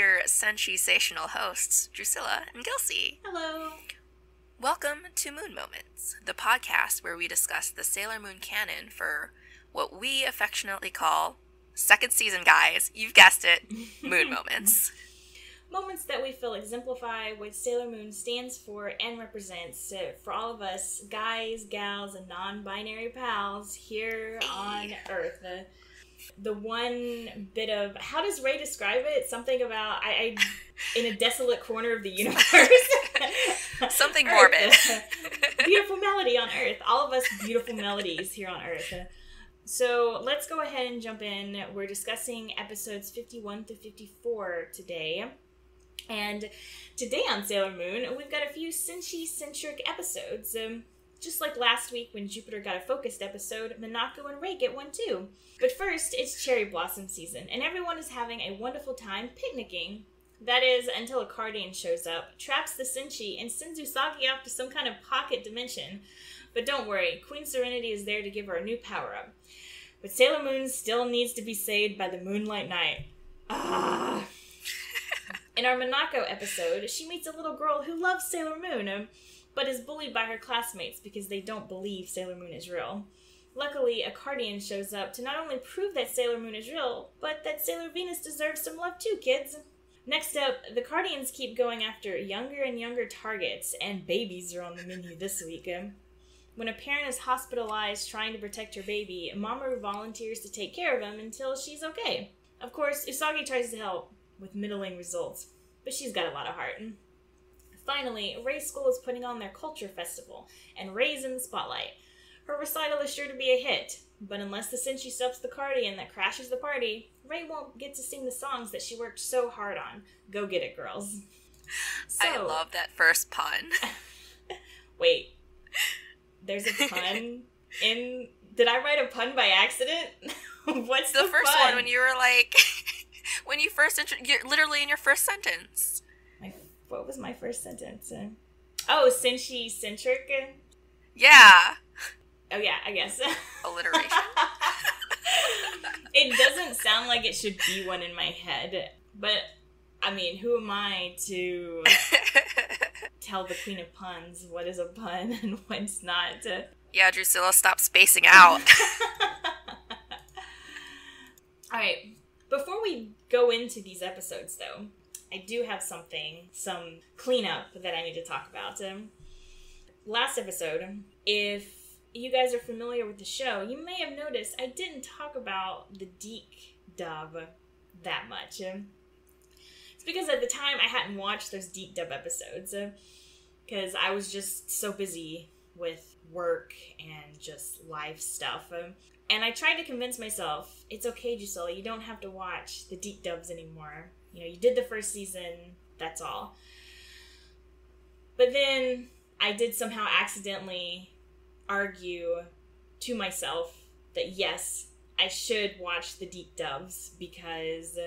your sensational hosts, Drucilla and Gilcy. Hello. Welcome to Moon Moments, the podcast where we discuss the Sailor Moon canon for what we affectionately call, second season guys, you've guessed it, Moon Moments. Moments that we feel exemplify what Sailor Moon stands for and represents for all of us guys, gals, and non-binary pals here on Earth. The one bit of, how does Ray describe it? Something about, I in a desolate corner of the universe. Something morbid. Beautiful melody on Earth. All of us beautiful melodies here on Earth. So let's go ahead and jump in. We're discussing episodes 51 through 54 today. And today on Sailor Moon, we've got a few Senshi-centric episodes. Just like last week when Jupiter got a focused episode, Minako and Ray get one too. But first, it's cherry blossom season, and everyone is having a wonderful time picnicking. That is, until a Cardian shows up, traps the Senshi, and sends Usagi off to some kind of pocket dimension. But don't worry, Queen Serenity is there to give her a new power-up. But Sailor Moon still needs to be saved by the Moonlight Knight. Ah. In our Minako episode, she meets a little girl who loves Sailor Moon, but is bullied by her classmates because they don't believe Sailor Moon is real. Luckily, a Cardian shows up to not only prove that Sailor Moon is real, but that Sailor Venus deserves some love too, kids. Next up, the Cardians keep going after younger and younger targets, and babies are on the menu this week. When a parent is hospitalized trying to protect her baby, Mamoru volunteers to take care of him until she's okay. Of course, Usagi tries to help, with middling results, but she's got a lot of heart. Finally, Ray's school is putting on their culture festival, and Ray's in the spotlight. Her recital is sure to be a hit, but unless the Senshi stops the Cardian that crashes the party, Ray won't get to sing the songs that she worked so hard on. Go get it, girls. So, I love that first pun. Wait, there's a pun in... Did I write a pun by accident? What's the first pun? one when you were like... when you first... literally in your first sentence. What was my first sentence? Oh, Senshi-centric? Yeah. Oh, yeah, I guess. Alliteration. It doesn't sound like it should be one in my head, but, I mean, who am I to tell the queen of puns what is a pun and what's not? Yeah, Drucilla, stop spacing out. Alright, before we go into these episodes, though, I do have some cleanup that I need to talk about. Last episode, if you guys are familiar with the show, you may have noticed I didn't talk about the Deke dub that much. It's because at the time I hadn't watched those Deke dub episodes, because I was just so busy with work and just life stuff. And I tried to convince myself, it's okay, Drucilla, you don't have to watch the Deke dubs anymore. You know, you did the first season, that's all. But then I did somehow accidentally argue to myself that yes, I should watch the Deke dubs because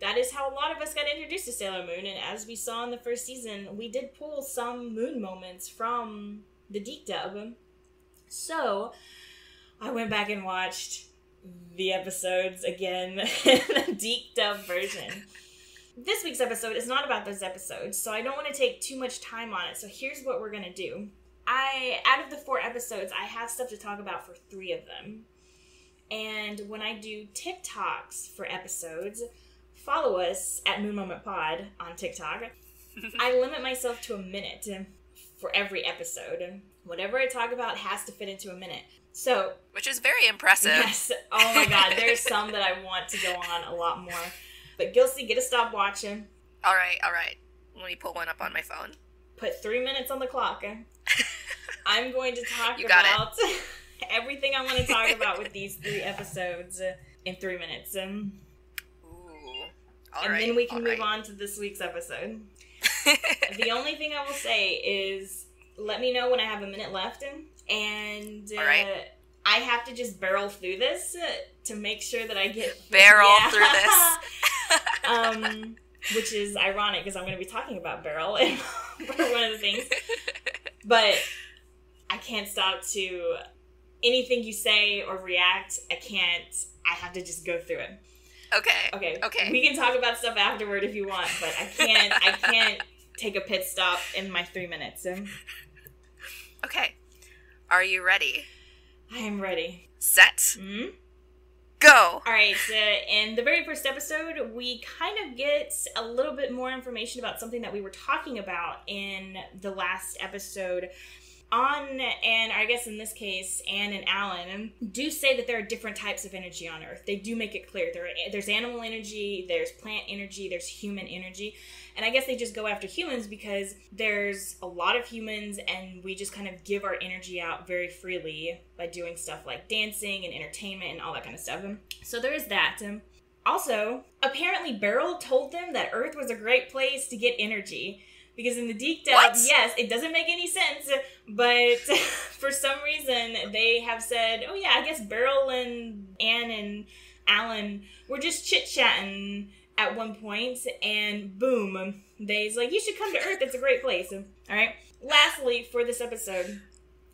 that is how a lot of us got introduced to Sailor Moon. And as we saw in the first season, we did pull some Moon moments from the Deke dub. So I went back and watched the episodes again in the Deke dub version. This week's episode is not about those episodes, so I don't want to take too much time on it. So here's what we're going to do. Out of the 4 episodes, I have stuff to talk about for 3 of them. And when I do TikToks for episodes, follow us at Moon Moment Pod on TikTok. I limit myself to a minute for every episode. Whatever I talk about has to fit into a minute. So, which is very impressive. Yes. Oh my god, there's some that I want to go on a lot more. But Gilcy, get a stopwatch. All right. Let me pull one up on my phone. Put 3 minutes on the clock. I'm going to talk about everything I want to talk about with these 3 episodes in 3 minutes. Ooh. And then we can move on to this week's episode. The only thing I will say is let me know when I have a minute left. And I have to just barrel through this to make sure that I get... through this. Which is ironic because I'm going to be talking about barrel for one of the things. But I can't stop to anything you say or react. I have to just go through it. Okay. We can talk about stuff afterward if you want, but I can't take a pit stop in my 3 minutes. Okay. Are you ready? I am ready. Set. Mm-hmm. Go! Alright, in the very first episode, we kind of get a little bit more information about something that we were talking about in the last episode. And I guess in this case, Anne and Alan do say that there are different types of energy on Earth. They do make it clear. There's animal energy, there's plant energy, there's human energy. And I guess they just go after humans because there's a lot of humans and we just kind of give our energy out very freely by doing stuff like dancing and entertainment and all that kind of stuff. So there is that. Also, apparently Beryl told them that Earth was a great place to get energy. Because in the Tik Tok, yes, it doesn't make any sense, but for some reason they have said, oh yeah, I guess Beryl and Anne and Alan were just chit-chatting at one point, and boom, they's like, you should come to Earth, it's a great place. Alright, lastly, for this episode,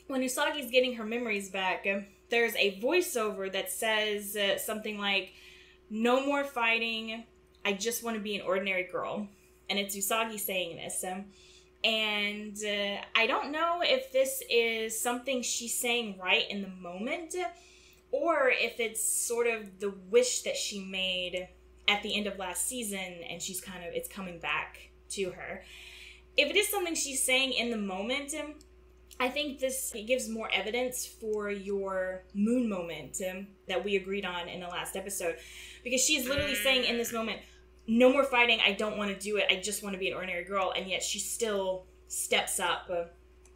when Usagi's getting her memories back, there's a voiceover that says something like, no more fighting, I just want to be an ordinary girl. And it's Usagi saying this. And I don't know if this is something she's saying right in the moment, or if it's sort of the wish that she made at the end of last season, and it's coming back to her. If it is something she's saying in the moment, I think this gives more evidence for your moon moment that we agreed on in the last episode. Because she's literally saying in this moment, no more fighting, I don't want to do it, I just want to be an ordinary girl, and yet she still steps up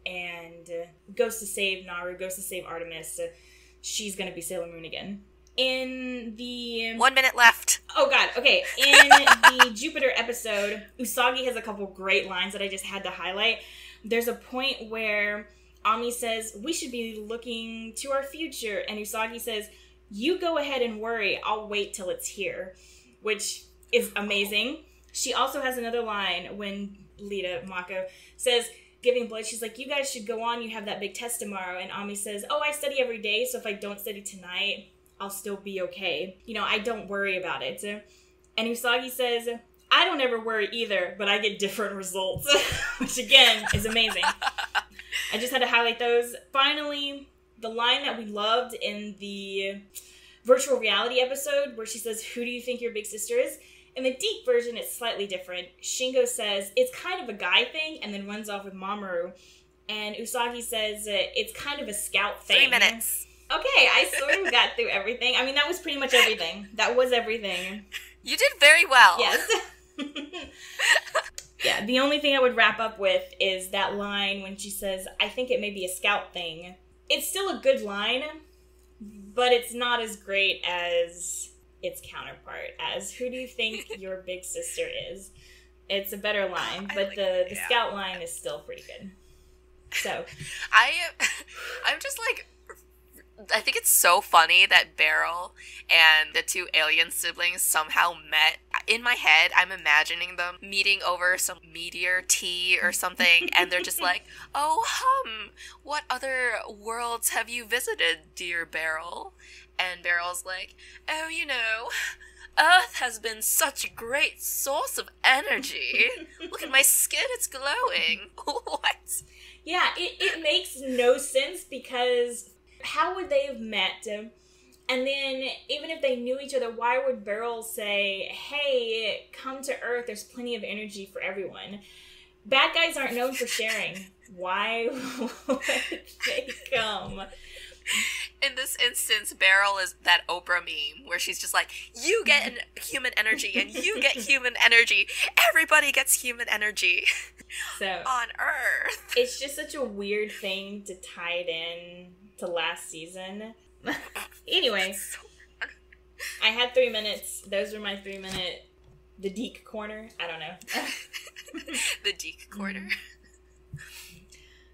and goes to save Naru, goes to save Artemis. She's going to be Sailormoon again. In the... 1 minute left. Oh god, okay. In the Jupiter episode, Usagi has a couple great lines that I just had to highlight. There's a point where Ami says, we should be looking to our future, and Usagi says, you go ahead and worry, I'll wait till it's here. Which is amazing. She also has another line when Lita, Mako, says, giving blood, she's like, you guys should go on, you have that big test tomorrow. And Ami says, oh, I study every day, so if I don't study tonight, I'll still be okay. I don't worry about it. And Usagi says, I don't ever worry either, but I get different results. Which, again, is amazing. I just had to highlight those. Finally, the line that we loved in the virtual reality episode, where she says, who do you think your big sister is? In the Deke version, it's slightly different. Shingo says, it's kind of a guy thing, and then runs off with Mamoru. And Usagi says, it's kind of a scout thing. 3 minutes. Okay, I sort of got through everything. I mean, that was pretty much everything. That was everything. You did very well. Yes. Yeah, the only thing I would wrap up with is that line when she says, I think it may be a scout thing. It's still a good line, but it's not as great as its counterpart, as who do you think your big sister is? It's a better line, but the scout line is still pretty good. So I'm just like, I think it's so funny that Beryl and the two alien siblings somehow met. In my head, I'm imagining them meeting over some meteor tea or something, and they're just like, oh, what other worlds have you visited, dear Beryl? And Beryl's like, oh, Earth has been such a great source of energy. Look at my skin, it's glowing. What? Yeah, it makes no sense because how would they have met? And then, even if they knew each other, why would Beryl say, hey, come to Earth, there's plenty of energy for everyone? Bad guys aren't known for sharing. Why would they come? In this instance, Beryl is that Oprah meme where she's just like, you get human energy and you get human energy. Everybody gets human energy. So on Earth. It's just such a weird thing to tie it in to last season. Anyway, I had 3 minutes. Those were my 3 minute, the Deke corner. I don't know. The Deke corner.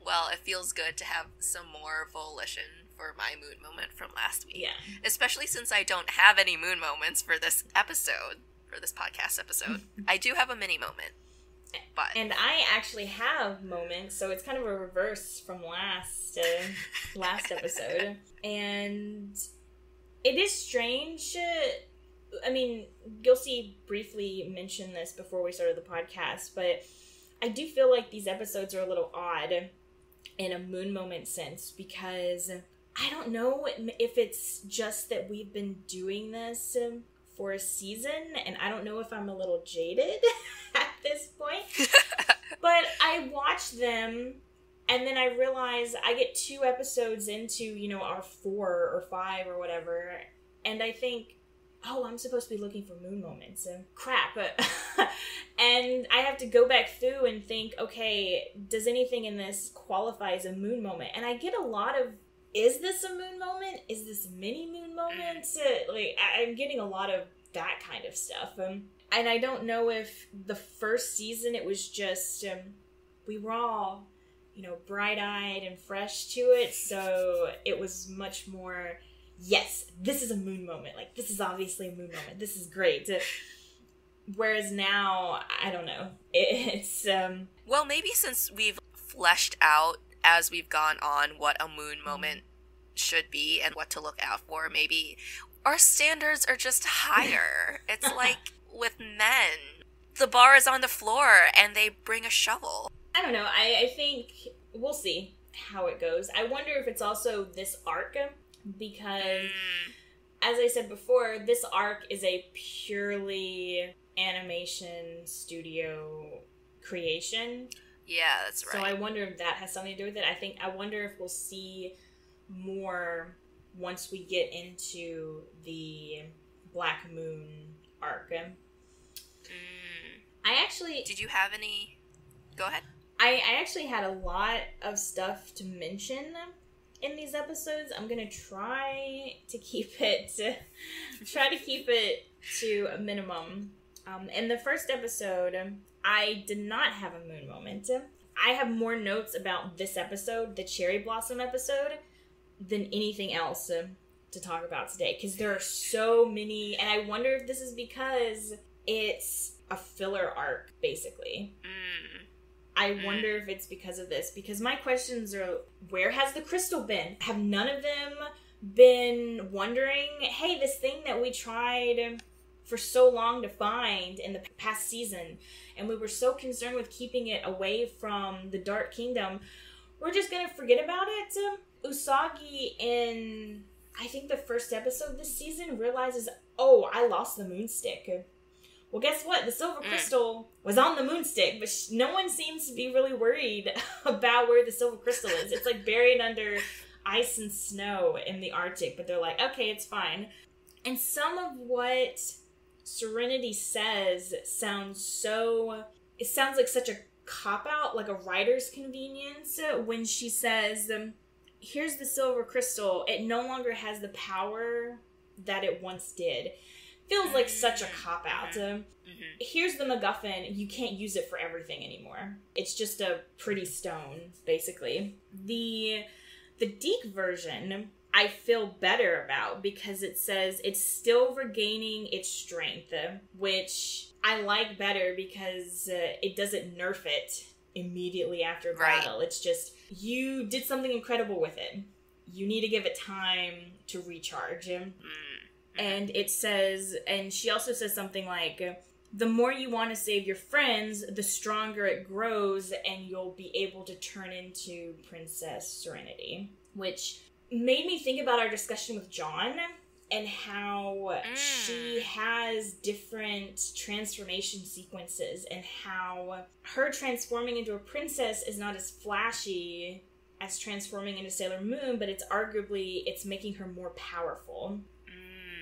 Well, it feels good to have some more volition for my moon moment from last week. Yeah. Especially since I don't have any moon moments for this episode, for this podcast episode. I do have a mini moment. But. And I actually have moments, so it's kind of a reverse from last episode. And it is strange I mean, Gilcy briefly mentioned this before we started the podcast, but I do feel like these episodes are a little odd in a moon moment sense, because I don't know if it's just that we've been doing this for a season, and I don't know if I'm a little jaded at this point, but I watch them, and then I realize I get 2 episodes into, you know, our 4 or 5 or whatever, and I think, oh, I'm supposed to be looking for moon moments. Crap. And I have to go back through and think, okay, does anything in this qualify as a moon moment? And I get a lot of, is this a moon moment? Is this mini moon moments? Like, I'm getting a lot of that kind of stuff. And I don't know if the first season it was just, we were all, you know, bright-eyed and fresh to it, so it was much more, yes, this is a moon moment. Like, this is obviously a moon moment. This is great. Whereas now, I don't know. It's, Well, maybe since we've fleshed out as we've gone on what a moon moment should be and what to look out for, maybe our standards are just higher. It's like with men, the bar is on the floor and they bring a shovel. I don't know. I think we'll see how it goes. I wonder if it's also this arc, because as I said before, this arc is a purely animation studio creation. Yeah, that's right. So I wonder if that has something to do with it. I wonder if we'll see more once we get into the Black Moon arc. I actually... Did you have any... Go ahead. I actually had a lot of stuff to mention in these episodes. I'm gonna try to keep it to a minimum. In the first episode, I did not have a moon moment. I have more notes about this episode, the Cherry Blossom episode, than anything else to talk about today, because there are so many, and I wonder if this is because it's a filler arc, basically. I wonder if it's because of this, because my questions are, where has the crystal been? Have none of them been wondering, hey, this thing that we tried for so long to find in the past season, and we were so concerned with keeping it away from the Dark Kingdom, we're just gonna forget about it? Usagi, in, I think, the first episode this season, realizes, oh, I lost the moonstick. Well, guess what? The silver crystal was on the moonstick, but no one seems to be really worried about where the silver crystal is. It's like buried under ice and snow in the Arctic, but they're like, okay, it's fine. And some of what Serenity says sounds like such a cop-out, like a writer's convenience, when she says, here's the silver crystal. It no longer has the power that it once did. Feels like such a cop-out. Here's the MacGuffin. You can't use it for everything anymore. It's just a pretty stone, basically. The Deke version, I feel better about, because it says it's still regaining its strength, which I like better because it doesn't nerf it immediately after battle. Right. It's just, you did something incredible with it. You need to give it time to recharge. And it says, and she also says something like, the more you want to save your friends, the stronger it grows, and you'll be able to turn into Princess Serenity. Which made me think about our discussion with John, and how she has different transformation sequences, and how her transforming into a princess is not as flashy as transforming into Sailor Moon, but it's making her more powerful.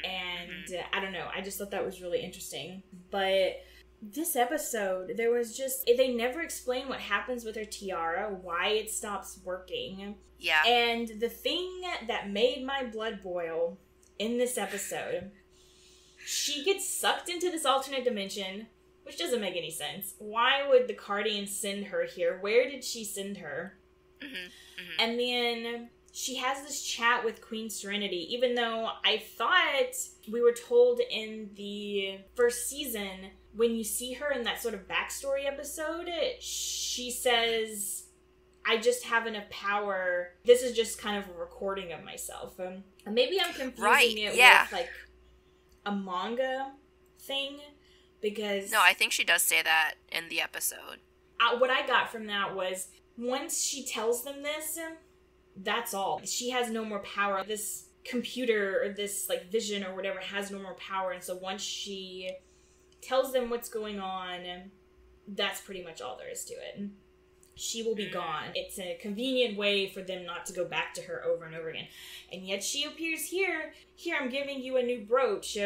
And I don't know, I just thought that was really interesting. But this episode, there was just, they never explain what happens with her tiara, why it stops working. Yeah. And the thing that made my blood boil in this episode, she gets sucked into this alternate dimension, which doesn't make any sense. Why would the Cardians send her here? Where did she send her? And then she has this chat with Queen Serenity, even though I thought we were told in the first season, when you see her in that sort of backstory episode, she says, I just have enough power. This is just kind of a recording of myself. Maybe I'm confusing it with, like, a manga thing, because... No, I think she does say that in the episode. What I got from that was, once she tells them this, that's all. She has no more power. This computer, or this, like, vision or whatever has no more power, and so once she tells them what's going on, that's pretty much all there is to it. She will be gone. It's a convenient way for them not to go back to her over and over again. And yet she appears here. Here, I'm giving you a new brooch,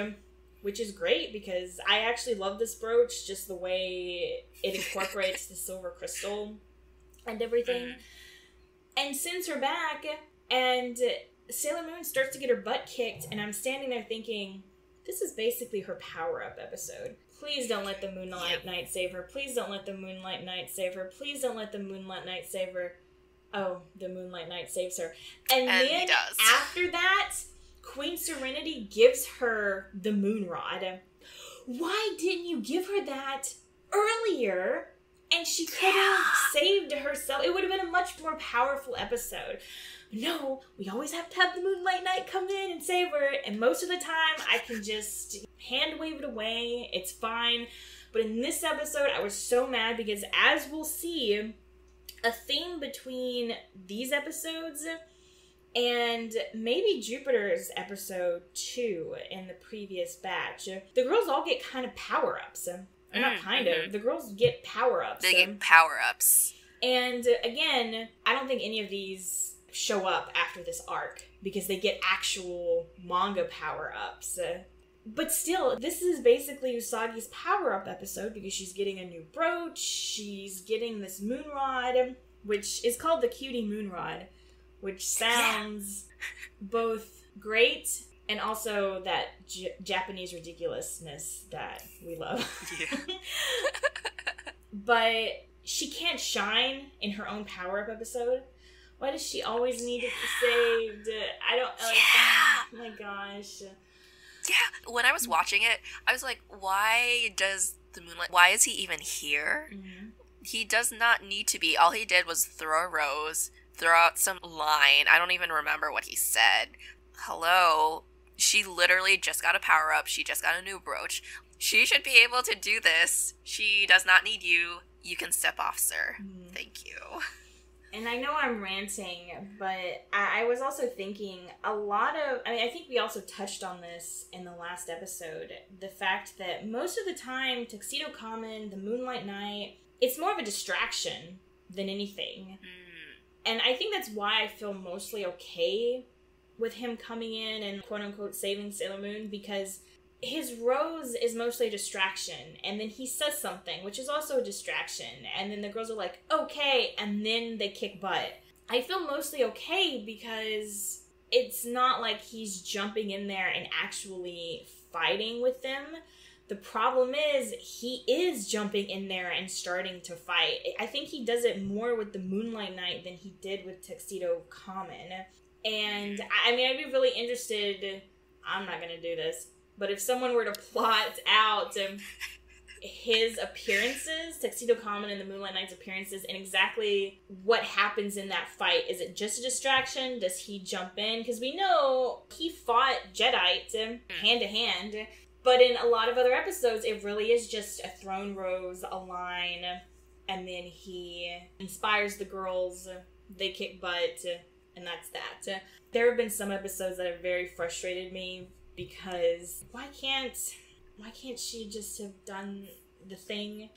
which is great because I actually love this brooch, just the way it incorporates the silver crystal and everything. And sends her back, and Sailor Moon starts to get her butt kicked, and I'm standing there thinking, this is basically her power-up episode. Please don't let the Moonlight Knight save her. Please don't let the Moonlight Knight save her. Please don't let the Moonlight Knight save her. Oh, the Moonlight Knight saves her. And then, after that, Queen Serenity gives her the Moon Rod. Why didn't you give her that earlier? And she could have saved herself. It would have been a much more powerful episode. No, we always have to have the Moonlight Knight come in and save her, and most of the time I can just hand wave it away. It's fine. But in this episode, I was so mad because, as we'll see, a theme between these episodes and maybe Jupiter's episode 2 in the previous batch, the girls all get kind of power-ups. Not kind of. The girls get power-ups. They get power-ups. And again, I don't think any of these show up after this arc because they get actual manga power-ups. But still, this is basically Usagi's power-up episode because she's getting a new brooch, she's getting this moon rod, which is called the Cutie Moon Rod, which sounds both great and also that Japanese ridiculousness that we love. But she can't shine in her own power-up episode. Why does she always need to be saved? I don't... Oh my gosh. Yeah, when I was watching it, I was like, why is he even here? Mm-hmm. He does not need to be. All he did was throw a rose, throw out some line. I don't even remember what he said. Hello? She literally just got a power-up. She just got a new brooch. She should be able to do this. She does not need you. You can step off, sir. Mm. Thank you. And I know I'm ranting, but I was also thinking I think we also touched on this in the last episode, the fact that most of the time, Tuxedo Common, the Moonlight Knight, it's more of a distraction than anything. And I think that's why I feel mostly okay with him coming in and quote-unquote saving Sailor Moon, because his rose is mostly a distraction, and then he says something, which is also a distraction, and then the girls are like, okay, and then they kick butt. I feel mostly okay because it's not like he's jumping in there and actually fighting with them. The problem is, he is jumping in there and starting to fight. I think he does it more with the Moonlight Knight than he did with Tuxedo Common. And, I mean, I'd be really interested, I'm not gonna do this, but if someone were to plot out his appearances, Tuxedo Common and the Moonlight Knight's appearances, and exactly what happens in that fight. Is it just a distraction? Does he jump in? Because we know he fought Jadeite hand to hand, but in a lot of other episodes, it really is just a thrown rose, a line, and then he inspires the girls, they kick butt, and that's that. There have been some episodes that have very frustrated me, because why can't she just have done the thing?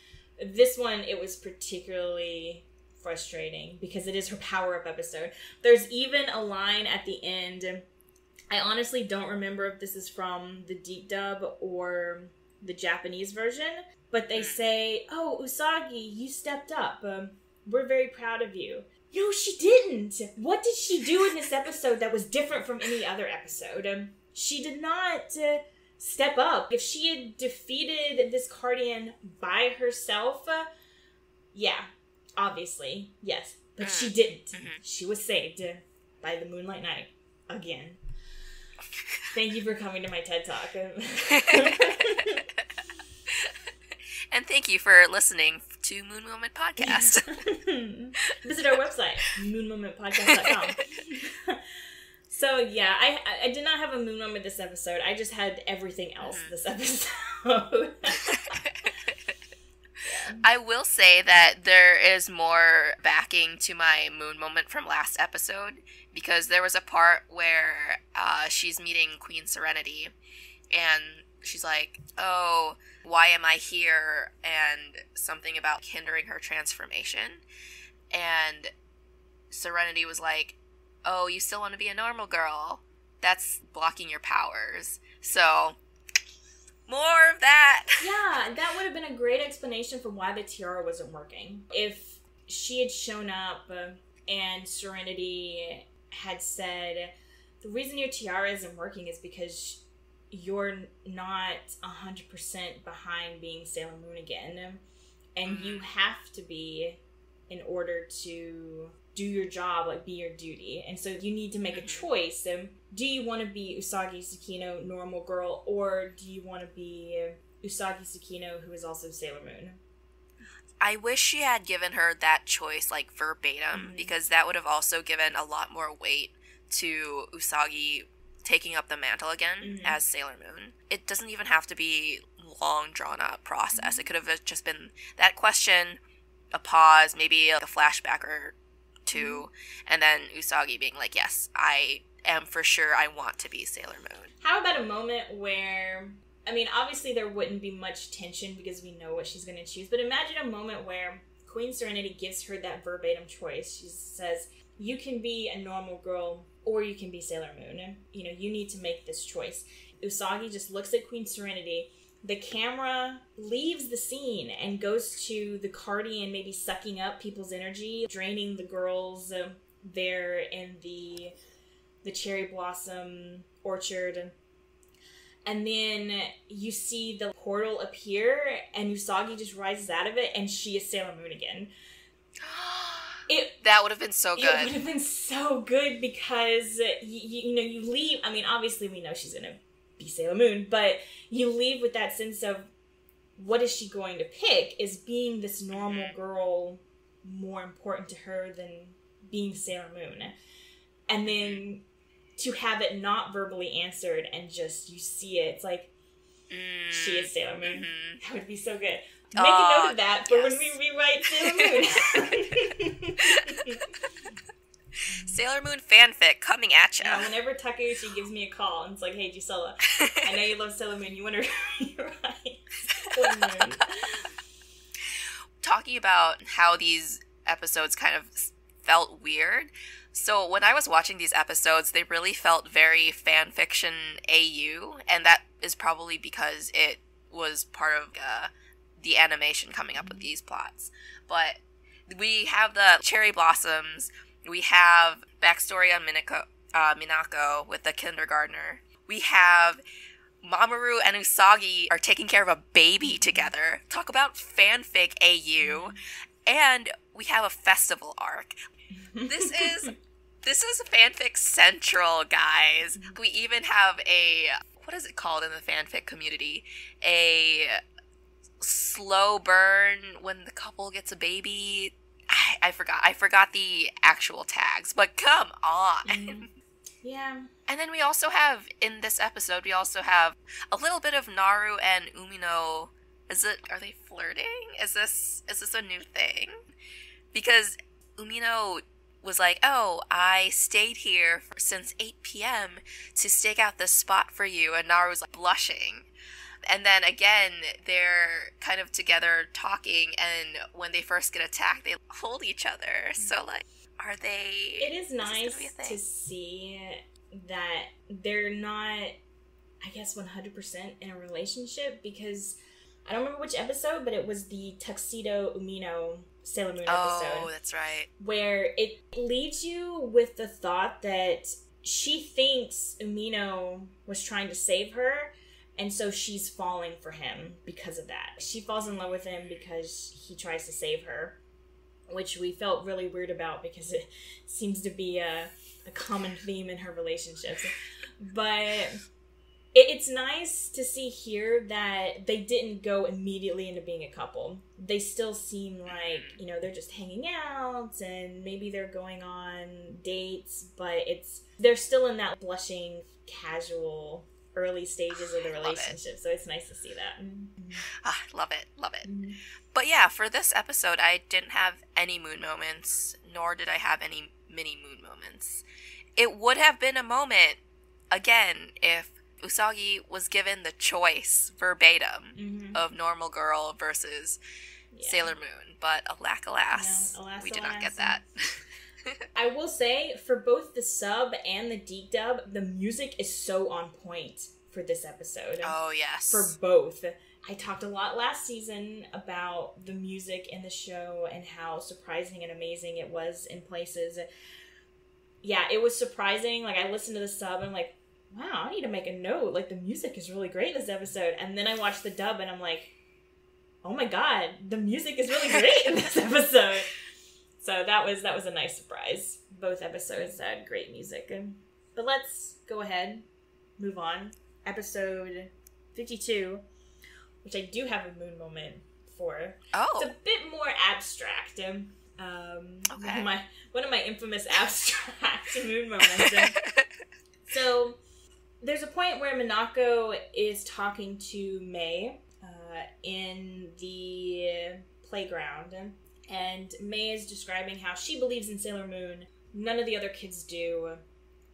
This one, it was particularly frustrating because it is her power-up episode. There's even a line at the end. I honestly don't remember if this is from the deep dub or the Japanese version, but they say, "Oh, Usagi, you stepped up. We're very proud of you." No, she didn't. What did she do in this episode that was different from any other episode? She did not step up. If she had defeated this Cardian by herself, yeah, obviously, yes. But she didn't. She was saved by the Moonlight Knight again. Thank you for coming to my TED Talk. And thank you for listening to Moon Moment Podcast. Visit our website, moonmomentpodcast.com. So yeah, I did not have a moon moment this episode. I just had everything else this episode. I will say that there is more backing to my moon moment from last episode, because there was a part where she's meeting Queen Serenity, and she's like, oh, why am I here? And something about hindering her transformation. And Serenity was like, oh, you still want to be a normal girl? That's blocking your powers. So, more of that. Yeah, that would have been a great explanation for why the tiara wasn't working. If she had shown up and Serenity had said, the reason your tiara isn't working is because you're not 100% behind being Sailormoon again. And you have to be in order to do your job, like be your duty. And so you need to make a choice. Do you want to be Usagi Tsukino, normal girl, or do you want to be Usagi Tsukino, who is also Sailor Moon? I wish she had given her that choice, like, verbatim, because that would have also given a lot more weight to Usagi taking up the mantle again as Sailor Moon. It doesn't even have to be long, drawn-out process. It could have just been that question, a pause, maybe a flashback or two, and then Usagi being like, yes, I am for sure, I want to be Sailor Moon. How about a moment where, I mean, obviously there wouldn't be much tension because we know what she's going to choose, but imagine a moment where Queen Serenity gives her that verbatim choice. She says, you can be a normal girl or you can be Sailor Moon. You know, you need to make this choice. Usagi just looks at Queen Serenity. The camera leaves the scene and goes to the Cardian maybe sucking up people's energy, draining the girls there in the cherry blossom orchard. And then you see the portal appear and Usagi just rises out of it and she is Sailor Moon again. That would have been so good. It would have been so good because, you leave. I mean, obviously we know she's going to be Sailor Moon, but you leave with that sense of what is she going to pick? Is being this normal girl more important to her than being Sailor Moon? And then to have it not verbally answered and just you see it, it's like she is Sailor Moon. That would be so good. Make a note of that for when we rewrite Sailor Moon. Sailor Moon fanfic coming at you. Yeah, whenever Takeuchi gives me a call and it's like, hey, Drucilla, I know you love Sailor Moon. You want to rewrite Sailor Moon. Talking about how these episodes kind of felt weird. So when I was watching these episodes, they really felt very fanfiction AU, and that is probably because it was part of the animation coming up with these plots. But we have the cherry blossoms. We have backstory on Minako with the kindergartner. We have Mamoru and Usagi are taking care of a baby together. Talk about fanfic AU. And we have a festival arc. This is fanfic central, guys. We even have what is it called in the fanfic community? A slow burn when the couple gets a baby. I forgot the actual tags, but come on. Yeah. And then we also have, in this episode, a little bit of Naru and Umino. Are they flirting? Is this a new thing? Because Umino was like, oh, I stayed here since 8 p.m. to stake out this spot for you, and Naru was like blushing. And then again, they're kind of together talking, and when they first get attacked, they hold each other. So, like, are they... It is nice to see that they're not, I guess, 100% in a relationship, because I don't remember which episode, but it was the Tuxedo Umino Sailor Moon episode. Oh, that's right. Where it leaves you with the thought that she thinks Umino was trying to save her, and so she's falling for him because of that. She falls in love with him because he tries to save her, which we felt really weird about because it seems to be a common theme in her relationships. But It's nice to see here that they didn't go immediately into being a couple. They still seem like, you know, they're just hanging out and maybe they're going on dates, but they're still in that blushing, casual, early stages of the relationship. So it's nice to see that. Love it. But yeah, for this episode, I didn't have any moon moments, nor did I have any mini moon moments. It would have been a moment, again, if Usagi was given the choice verbatim of normal girl versus Sailor Moon, but alas, we did not get that. I will say, for both the sub and the geek dub, the music is so on point for this episode. Oh, yes. For both. I talked a lot last season about the music in the show and how surprising and amazing it was in places. Yeah, it was surprising. Like, I listened to the sub and I'm like, wow, I need to make a note. Like, the music is really great this episode. And then I watched the dub and I'm like, oh my god, the music is really great in this episode. So that was a nice surprise. Both episodes had great music. But let's go ahead, move on. Episode 52, which I do have a moon moment for. Oh. It's a bit more abstract. Okay. One of my infamous abstract moon moments. So there's a point where Minako is talking to Mei in the playground, and Mei is describing how she believes in Sailor Moon. None of the other kids do,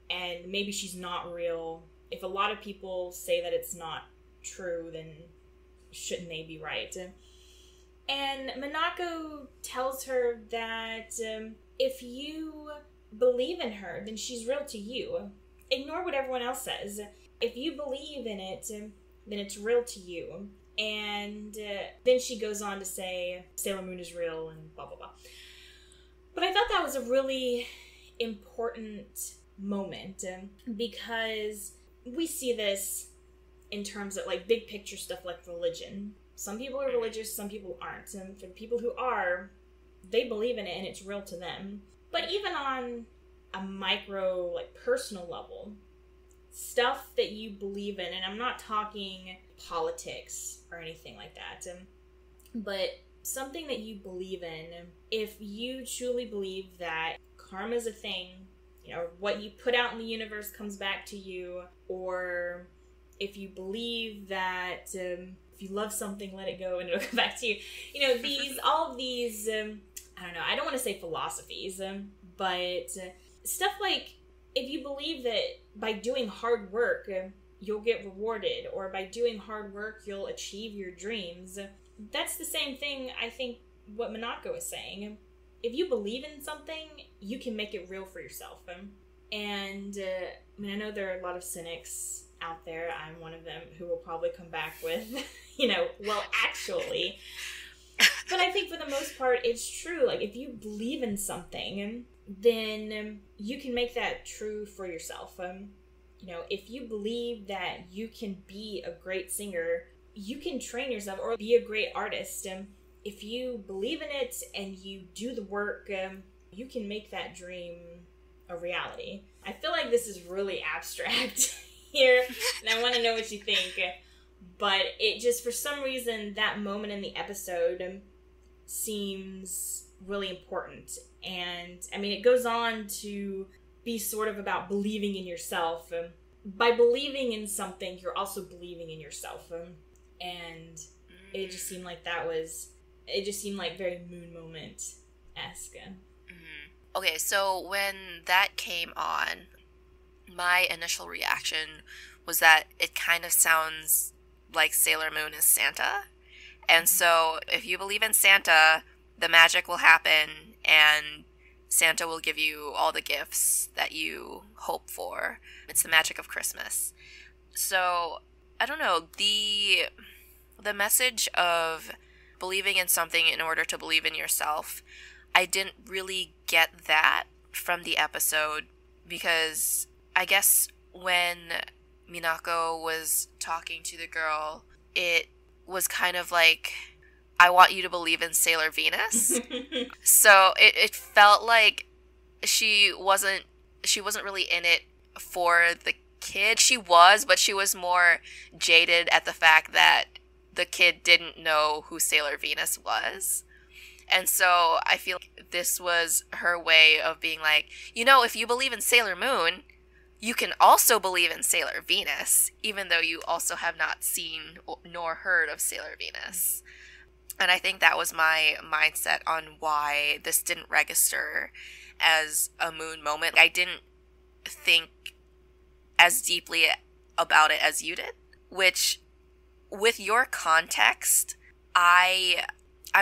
and maybe she's not real. If a lot of people say that it's not true, then shouldn't they be right? And Minako tells her that if you believe in her, then she's real to you. Ignore what everyone else says. If you believe in it, then it's real to you. And then she goes on to say Sailor Moon is real and blah, blah, blah. But I thought that was a really important moment because we see this in terms of like big picture stuff like religion. Some people are religious, some people aren't. And for the people who are, they believe in it and it's real to them. But even on a micro, like personal level, stuff that you believe in, and I'm not talking politics or anything like that, but something that you believe in, if you truly believe that karma is a thing, you know, what you put out in the universe comes back to you, or if you believe that if you love something, let it go and it'll come back to you. You know, all of these, I don't know, I don't want to say philosophies, but stuff like, if you believe that by doing hard work, you'll get rewarded, or by doing hard work, you'll achieve your dreams, that's the same thing, I think, what Minako is saying. If you believe in something, you can make it real for yourself. And, I mean, I know there are a lot of cynics out there. I'm one of them who will probably come back with, you know, well, actually. But I think for the most part, it's true. Like, if you believe in something, then you can make that true for yourself. You know, if you believe that you can be a great singer, you can train yourself or be a great artist. If you believe in it and you do the work, you can make that dream a reality. I feel like this is really abstract here, and I want to know what you think. But it just, for some reason, that moment in the episode seems really important. And, I mean, it goes on to be sort of about believing in yourself. By believing in something, you're also believing in yourself. And it just seemed like very Moon Moment-esque. Okay, so when that came on, my initial reaction was that it kind of sounds like Sailor Moon is Santa. And so if you believe in Santa, the magic will happen and Santa will give you all the gifts that you hope for. It's the magic of Christmas. So, I don't know, the message of believing in something in order to believe in yourself, I didn't really get that from the episode because I guess when Minako was talking to the girl, it was kind of like, I want you to believe in Sailor Venus. So it felt like she wasn't really in it for the kid. She was, but she was more jaded at the fact that the kid didn't know who Sailor Venus was. And so I feel like this was her way of being like, you know, if you believe in Sailor Moon, you can also believe in Sailor Venus, even though you also have not seen nor heard of Sailor Venus. And I think that was my mindset on why this didn't register as a Moon moment. I didn't think as deeply about it as you did, which, with your context, I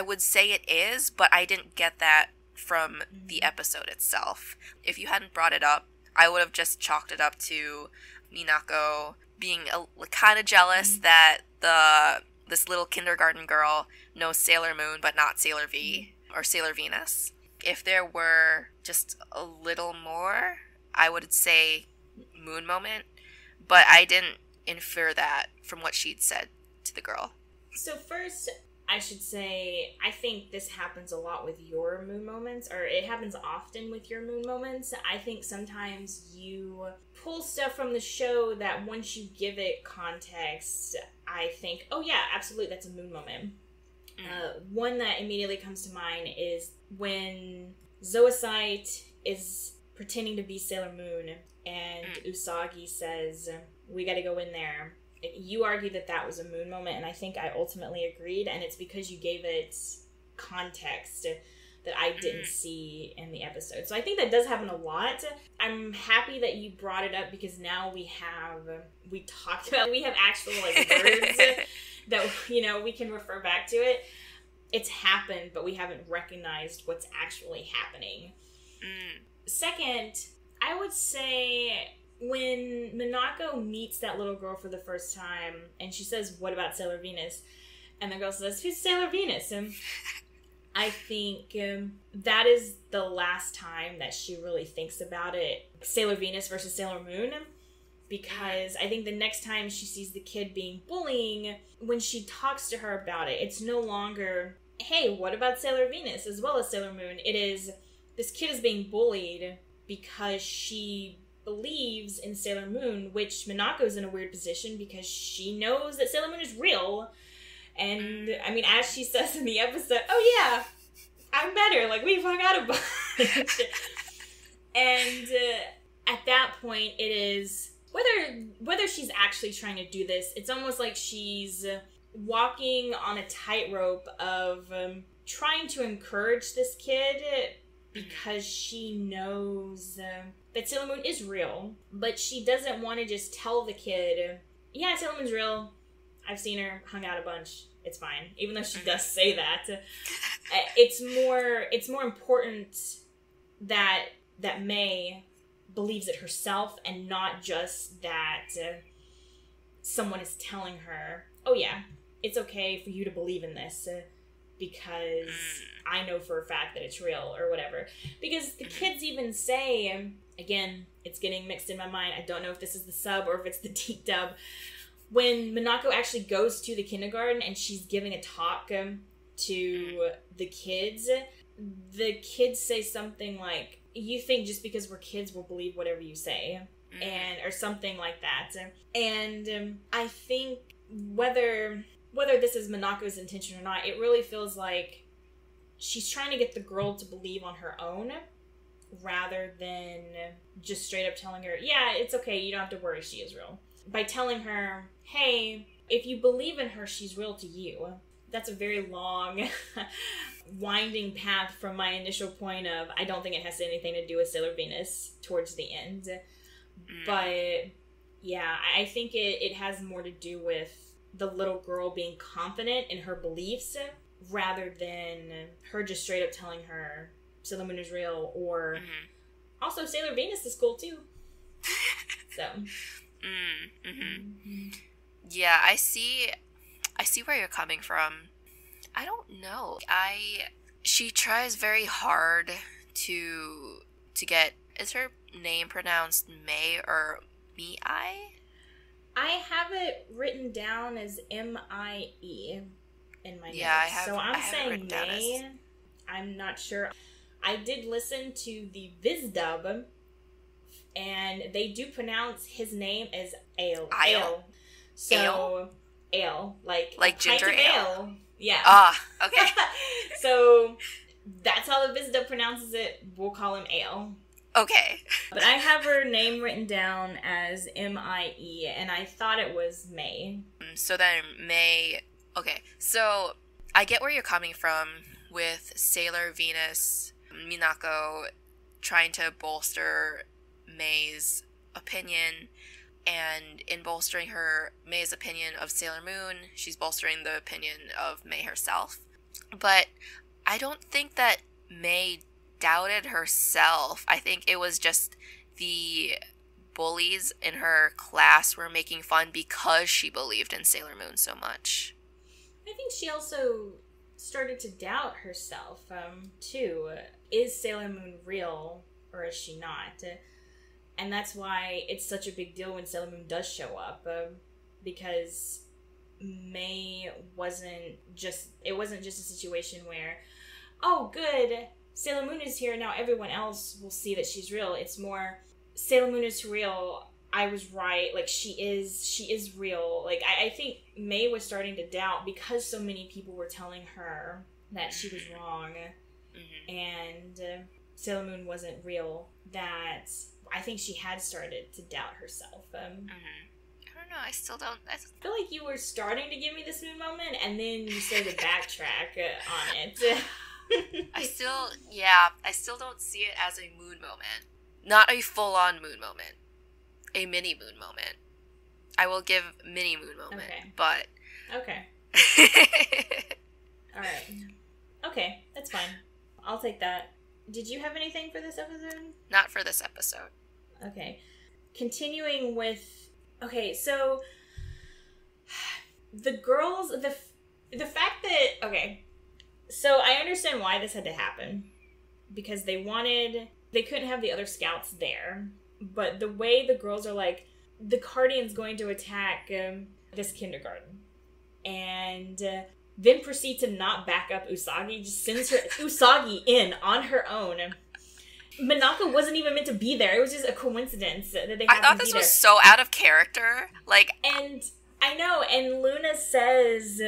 would say it is, but I didn't get that from the episode itself. If you hadn't brought it up, I would have just chalked it up to Minako being kind of jealous that this little kindergarten girl knows Sailor Moon but not Sailor V or Sailor Venus. If there were just a little more, I would say Moon moment, but I didn't infer that from what she'd said to the girl. So first, I should say, I think this happens a lot with your Moon moments, or it happens often with your Moon moments. I think sometimes you pull stuff from the show that once you give it context, I think, oh yeah, absolutely, that's a Moon moment. One that immediately comes to mind is when Zoisite is pretending to be Sailor Moon, and Usagi says, we gotta go in there. You argue that was a Moon moment, and I think I ultimately agreed, and it's because you gave it context that I didn't see in the episode. So I think that does happen a lot. I'm happy that you brought it up, because now we have actual words that, you know, we can refer back to it. It's happened, but we haven't recognized what's actually happening. Second, I would say when Minako meets that little girl for the first time, and she says, what about Sailor Venus? And the girl says, who's Sailor Venus? And I think that is the last time that she really thinks about it, Sailor Venus versus Sailor Moon. Because I think the next time she sees the kid being bullying, when she talks to her about it, it's no longer, hey, what about Sailor Venus as well as Sailor Moon? It is, this kid is being bullied because she believes in Sailor Moon, which Minako's in a weird position because she knows that Sailor Moon is real. And, I mean, as she says in the episode, oh yeah, I'm better, like, we've hung out a bunch. And at that point, it is, whether she's actually trying to do this, it's almost like she's walking on a tightrope of trying to encourage this kid because she knows that Sailor Moon is real, but she doesn't want to just tell the kid, yeah, Sailor Moon's real, I've seen her, hung out a bunch, it's fine. Even though she does say that, it's more important that May believes it herself and not just that someone is telling her, oh yeah, it's okay for you to believe in this because I know for a fact that it's real or whatever. Because the kids even say, again, it's getting mixed in my mind, I don't know if this is the sub or if it's the deep dub, when Minako actually goes to the kindergarten and she's giving a talk to the kids say something like, you think just because we're kids we'll believe whatever you say, and or something like that. And I think whether this is Minako's intention or not, it really feels like she's trying to get the girl to believe on her own rather than just straight up telling her, yeah, it's okay, you don't have to worry, she is real. By telling her, hey, if you believe in her, she's real to you. That's a very long, winding path from my initial point of, I don't think it has anything to do with Sailor Venus towards the end. But, yeah, I think it has more to do with the little girl being confident in her beliefs rather than her just straight up telling her Sailor Moon is real, or also Sailor Venus is cool too. So. Yeah, I see where you're coming from. I don't know. She tries very hard to get, is her name pronounced May or Mi-I? I have it written down as M-I-E in my notes. Yeah, I have. So I'm saying May. I'm not sure. I did listen to the Viz dub And they do pronounce his name as Ale. Ale? So, ale. Like ginger ale? Yeah. Ah, okay. So, that's how the Vizda pronounces it. We'll call him Ale. Okay. But I have her name written down as M-I-E, and I thought it was May. So then May... Okay, so I get where you're coming from with Sailor Venus, Minako trying to bolster May's opinion, and in bolstering May's opinion of Sailor Moon, she's bolstering the opinion of May herself. But I don't think that May doubted herself. I think it was just the bullies in her class were making fun because she believed in Sailor Moon so much. I think she also started to doubt herself, too. Is Sailor Moon real, or is she not? And that's why it's such a big deal when Sailor Moon does show up, because May wasn't just a situation where, oh, good, Sailor Moon is here, now everyone else will see that she's real. It's more, Sailor Moon is real, I was right, like, she is real. Like, I think May was starting to doubt because so many people were telling her that she was wrong, and Sailor Moon wasn't real, that I think she had started to doubt herself. I don't know, I still don't... I feel like you were starting to give me this moon moment, and then you started to backtrack on it. I still don't see it as a moon moment. Not a full-on moon moment. A mini moon moment. I will give mini moon moment, but... Okay. Alright. Okay, that's fine. I'll take that. Did you have anything for this episode? Not for this episode. Okay. Continuing with... Okay, so... The girls... The fact that... Okay. So I understand why this had to happen. Because they couldn't have the other scouts there. But the way the girls are like, the Cardian's going to attack this kindergarten. And then proceed to not back up Usagi. Just sends her Usagi in on her own. Minako wasn't even meant to be there. It was just a coincidence that they happened to be there. I thought this was so out of character. And I know, and Luna says,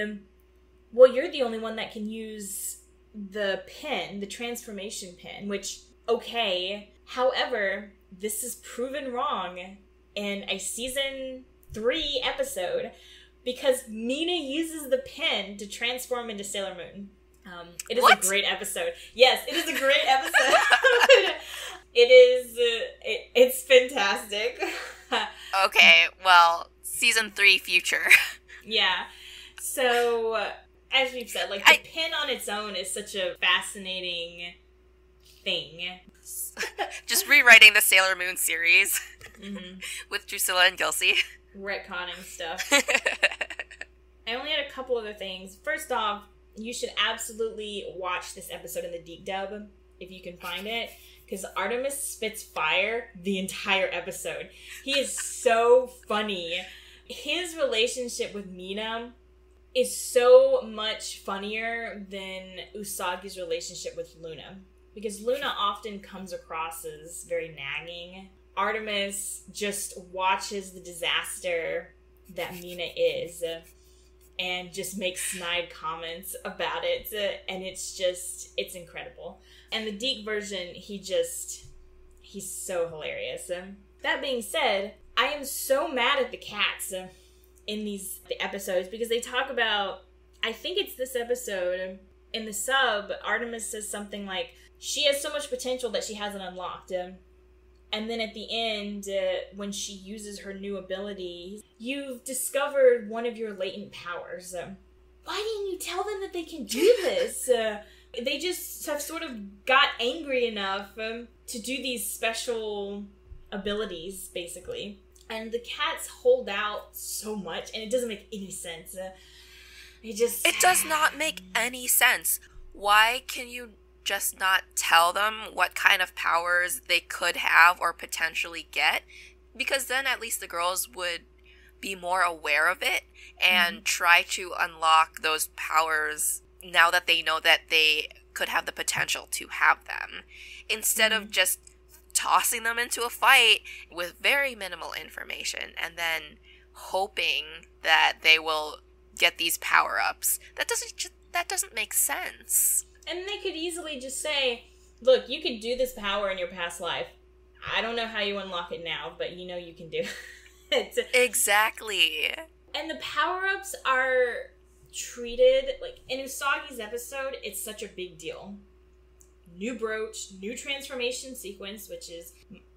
well, you're the only one that can use the pin, the transformation pin, which, okay. However, this is proven wrong in a season 3 episode because Mina uses the pin to transform into Sailor Moon. It is a great episode. Yes, it is a great episode. It's fantastic. Okay, well, season 3 future. Yeah. So, as we've said, the pin on its own is such a fascinating thing. Just rewriting the Sailor Moon series with Drucilla and Gilcy. Retconning stuff. I only had a couple other things. First off, you should absolutely watch this episode in the deep dub if you can find it, because Artemis spits fire the entire episode. He is so funny. His relationship with Mina is so much funnier than Usagi's relationship with Luna. Because Luna often comes across as very nagging. Artemis just watches the disaster that Mina is and just makes snide comments about it. And it's incredible. And the Deke version, he's so hilarious. That being said, I am so mad at the cats in the episodes because they talk about, I think it's this episode, in the sub, Artemis says something like, she has so much potential that she hasn't unlocked. And then at the end, when she uses her new ability, you've discovered one of your latent powers. Why didn't you tell them that they can do this? They just have sort of got angry enough to do these special abilities, basically. And the cats hold out so much, and it doesn't make any sense. It does not make any sense. Why can you just not tell them what kind of powers they could have or potentially get? Because then at least the girls would be more aware of it and try to unlock those powers now that they know that they could have the potential to have them. Instead of just tossing them into a fight with very minimal information and then hoping that they will get these power-ups. That doesn't make sense. And they could easily just say, look, you could do this power in your past life. I don't know how you unlock it now, but you know you can do it. Exactly. And the power-ups are treated, like, in Usagi's episode, it's such a big deal. New brooch, new transformation sequence, which is,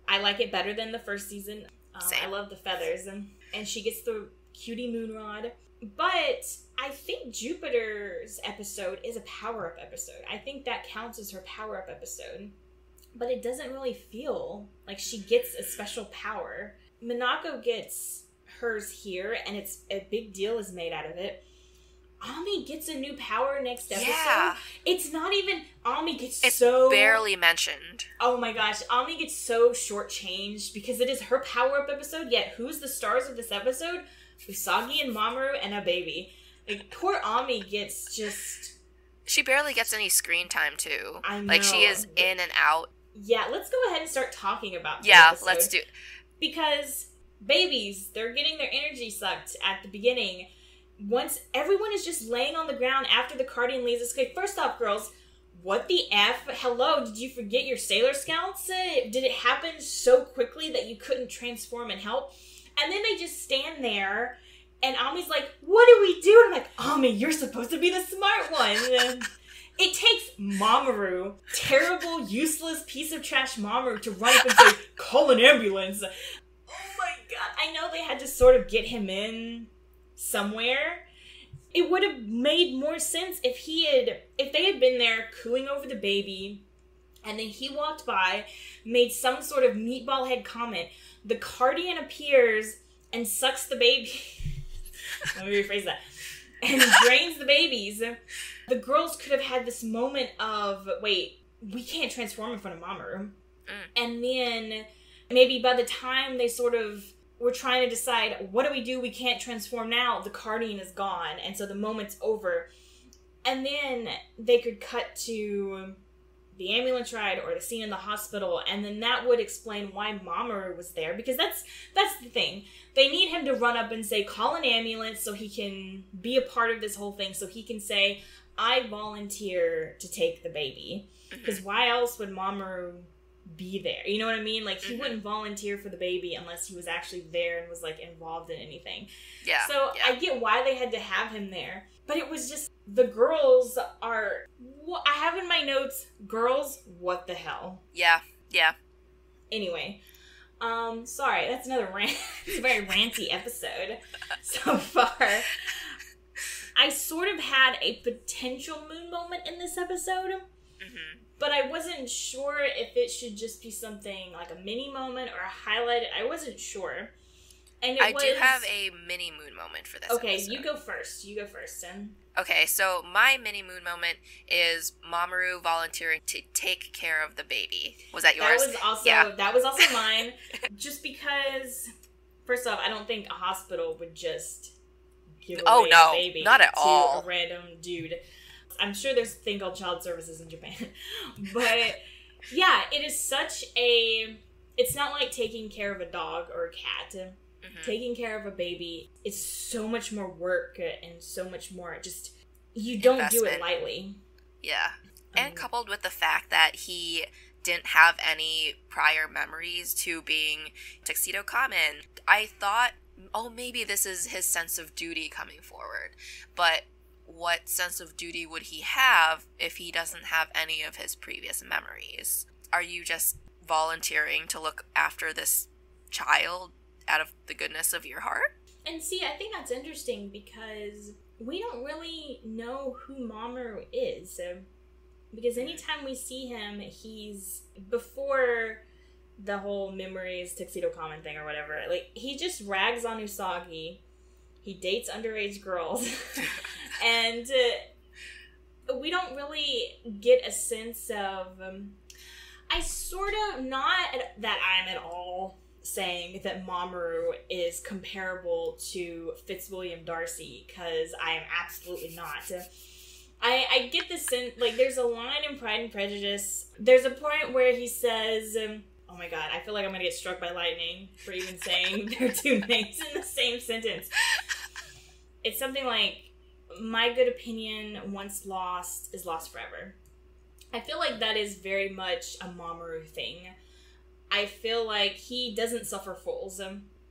I like it better than the first season. I love the feathers. And she gets the cutie moon rod. But I think Jupiter's episode is a power-up episode. I think that counts as her power-up episode. But it doesn't really feel like she gets a special power. Minako gets hers here, and it's a big deal is made out of it. Ami gets a new power next episode. Yeah. It's not even... Ami gets it's barely mentioned. Oh my gosh. Ami gets so shortchanged because it is her power-up episode, yet who's the stars of this episode? Usagi and Mamoru and a baby. Like, poor Ami gets just... She barely gets any screen time, too. I know. Like, she is in and out. Yeah, let's go ahead and start talking about this episode. Let's do it. Because babies, they're getting their energy sucked at the beginning. Once everyone is just laying on the ground after the Guardian leaves. Okay, first off, girls, what the F? Hello, did you forget your Sailor Scouts? Did it happen so quickly that you couldn't transform and help? And then they just stand there, and Ami's like, what do we do? And I'm like, Ami, you're supposed to be the smart one. It takes Mamoru, terrible, useless piece of trash Mamoru, to run up and say, call an ambulance. Oh my god. I know they had to sort of get him in somewhere. It would have made more sense if they had been there cooing over the baby, and then he walked by, made some sort of meatball head comment. The Guardian appears and sucks the baby. Let me rephrase that. And drains the babies. The girls could have had this moment of, wait, we can't transform in front of Mamoru. And then maybe by the time they sort of were trying to decide, what do? We can't transform now. The Guardian is gone. And so the moment's over. And then they could cut to the ambulance ride or the scene in the hospital, and then that would explain why Mamoru was there, because that's the thing. They need him to run up and say, call an ambulance, so he can be a part of this whole thing, so he can say, I volunteer to take the baby. Because why else would Mamoru be there? You know what I mean? Like, he wouldn't volunteer for the baby unless he was actually there and was, like, involved in anything. Yeah. So I get why they had to have him there. But it was just, the girls are, I have in my notes, girls, what the hell? Yeah. Anyway, sorry, that's another rant. It's a very ranty episode so far. I sort of had a potential moon moment in this episode, but I wasn't sure if it should just be something like a mini moment or a highlight. I wasn't sure. And I do have a mini moon moment for this episode. You go first, Sim. Okay, so my mini moon moment is Mamoru volunteering to take care of the baby. Was that yours? That was also mine. Just because, first off, I don't think a hospital would just give away a baby not at to all. A random dude. I'm sure there's a thing called child services in Japan. But yeah, it is such a... It's not like taking care of a dog or a cat. Taking care of a baby is so much more work and so much more just, you don't do it lightly. Yeah. And coupled with the fact that he didn't have any prior memories to being Tuxedo Common, I thought, oh, maybe this is his sense of duty coming forward. But what sense of duty would he have if he doesn't have any of his previous memories? Are you just volunteering to look after this child out of the goodness of your heart? And see, I think that's interesting because we don't really know who Mamoru is. Because anytime we see him, he's, before the whole memories Tuxedo Common thing or whatever, like, he just rags on Usagi. He dates underage girls. And we don't really get a sense of... I sort of, not that I'm at all saying that Mamoru is comparable to Fitzwilliam Darcy, because I am absolutely not. I get the sense, like, there's a line in Pride and Prejudice, there's a point where he says, oh my god, I feel like I'm gonna get struck by lightning for even saying their two names in the same sentence. It's something like, my good opinion, once lost, is lost forever. I feel like that is very much a Mamoru thing. I feel like he doesn't suffer fools.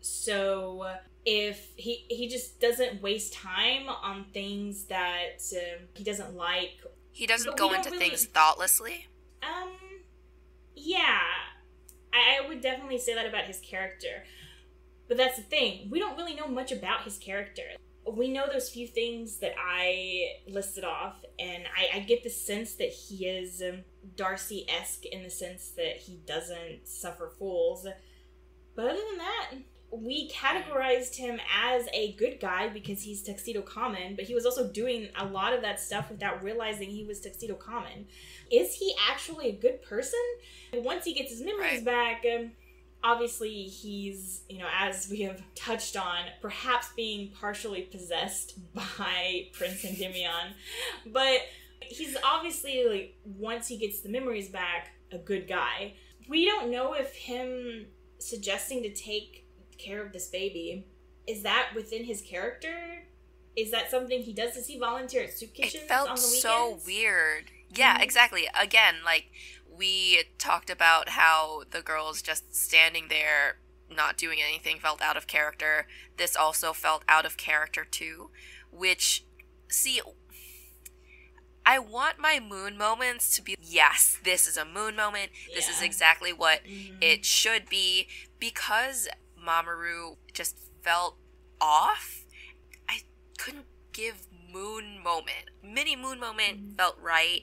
So if he just doesn't waste time on things that he doesn't like. He doesn't go into things thoughtlessly? Yeah. I would definitely say that about his character. But that's the thing. We don't really know much about his character. We know those few things that I listed off, and I get the sense that he is Darcy-esque in the sense that he doesn't suffer fools. But other than that, we categorized him as a good guy because he's Tuxedo Common, but he was also doing a lot of that stuff without realizing he was Tuxedo Common. Is he actually a good person? Once he gets his memories back, obviously he's, as we have touched on, perhaps being partially possessed by Prince Endymion, but he's obviously, once he gets the memories back, a good guy. We don't know if him suggesting to take care of this baby, is that within his character? Is that something he does? Does he volunteer at soup kitchens on the weekends? It felt so weird. Yeah, exactly. Again, we talked about how the girls just standing there not doing anything felt out of character. This also felt out of character too, which, see, I want my moon moments to be, yes, this is a moon moment. This is exactly what it should be. Because Mamoru just felt off, I couldn't give moon moment. Mini moon moment felt right,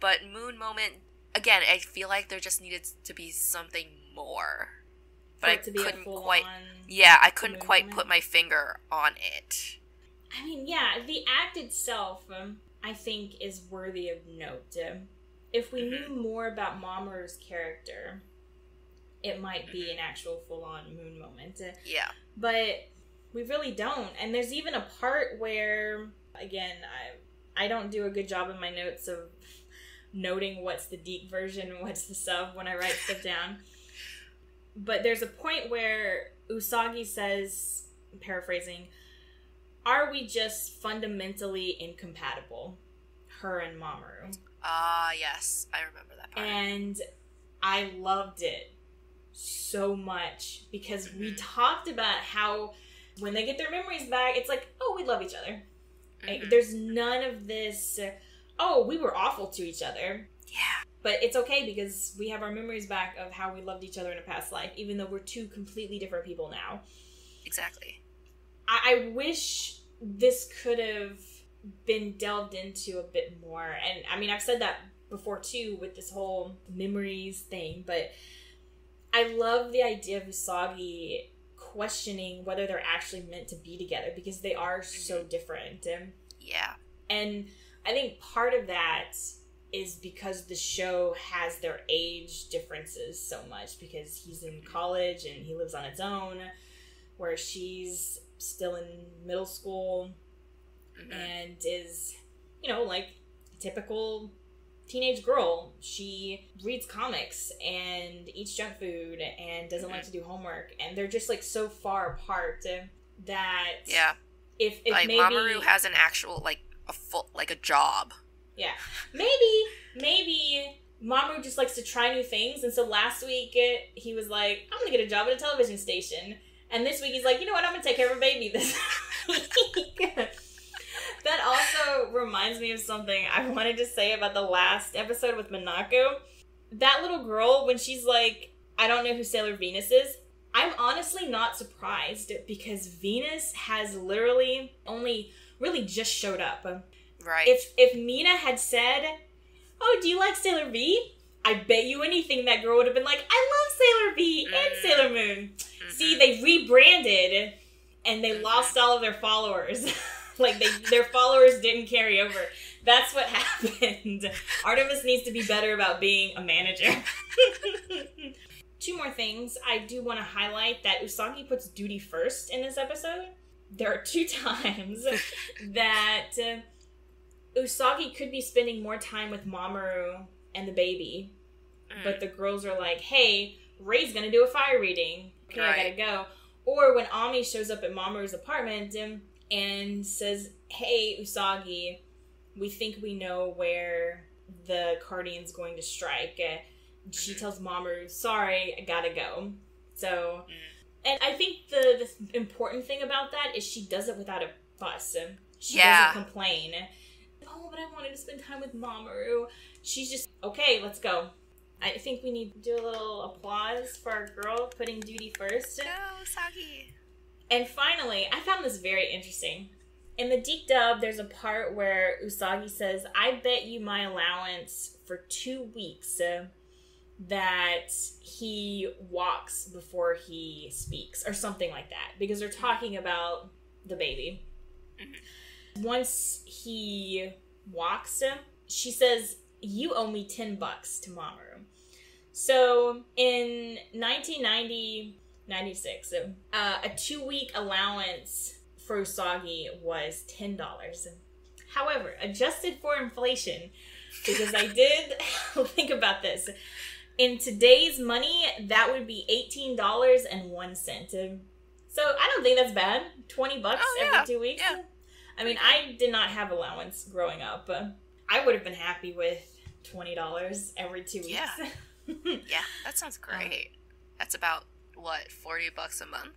but moon moment, again, I feel like there just needed to be something more. But I couldn't quite, I couldn't quite put my finger on it. I mean, yeah, the act itself, I think, is worthy of note. If we knew more about Mamoru's character, it might be an actual full-on moon moment. Yeah. But we really don't. And there's even a part where, again, I don't do a good job in my notes of noting what's the deep version and what's the sub when I write stuff down. But there's a point where Usagi says, paraphrasing, are we just fundamentally incompatible? Her and Mamoru. Yes. I remember that part. And I loved it so much because we talked about how when they get their memories back, it's like, oh, we love each other. Like, there's none of this, oh, we were awful to each other. Yeah. But it's okay because we have our memories back of how we loved each other in a past life, even though we're two completely different people now. Exactly. I wish this could have been delved into a bit more. And, I mean, I've said that before, too, with this whole memories thing, but I love the idea of Usagi questioning whether they're actually meant to be together because they are so different. Yeah. And I think part of that is because the show has their age differences so much because he's in college and he lives on his own, where she's still in middle school and is, like a typical teenage girl. She reads comics and eats junk food and doesn't like to do homework, and they're just so far apart that if maybe Mamoru has an actual a job. Yeah, maybe Mamoru just likes to try new things, and so last week he was like, I'm gonna get a job at a television station, and this week he's like, you know what, I'm gonna take care of a baby this week. That also reminds me of something I wanted to say about the last episode with Minako. That little girl, when she's like, I don't know who Sailor Venus is, I'm honestly not surprised because Venus has literally only really just showed up. Right. If Mina had said, oh, do you like Sailor V? I bet you anything that girl would have been like, I love Sailor V and Sailor Moon. See, they rebranded and they lost all of their followers. Their followers didn't carry over. That's what happened. Artemis needs to be better about being a manager. Two more things. I do want to highlight that Usagi puts duty first in this episode. There are 2 times that Usagi could be spending more time with Mamoru and the baby, but the girls are like, hey, Ray's gonna do a fire reading. Okay, right. I gotta go. Or when Ami shows up at Mamoru's apartment and says, hey, Usagi, we think we know where the Guardian's going to strike. She tells Mamoru, sorry, I gotta go. So, and I think the important thing about that is she does it without a fuss. She doesn't complain. Oh, but I wanted to spend time with Mamoru. She's just, okay, let's go. I think we need to do a little applause for our girl putting duty first. Go, Usagi. And finally, I found this very interesting. In the Deke dub, there's a part where Usagi says, I bet you my allowance for 2 weeks that he walks before he speaks, or something like that, because they're talking about the baby. Once he walks, she says, you owe me $10 to Mamoru. So in 1996, a 2-week allowance for Usagi was $10. However, adjusted for inflation, because I did think about this, in today's money, that would be $18.01. So I don't think that's bad. $20 every 2 weeks. Yeah. I mean, I did not have allowance growing up. I would have been happy with $20 every 2 weeks. Yeah. Yeah, that sounds great. That's about, what, $40 a month?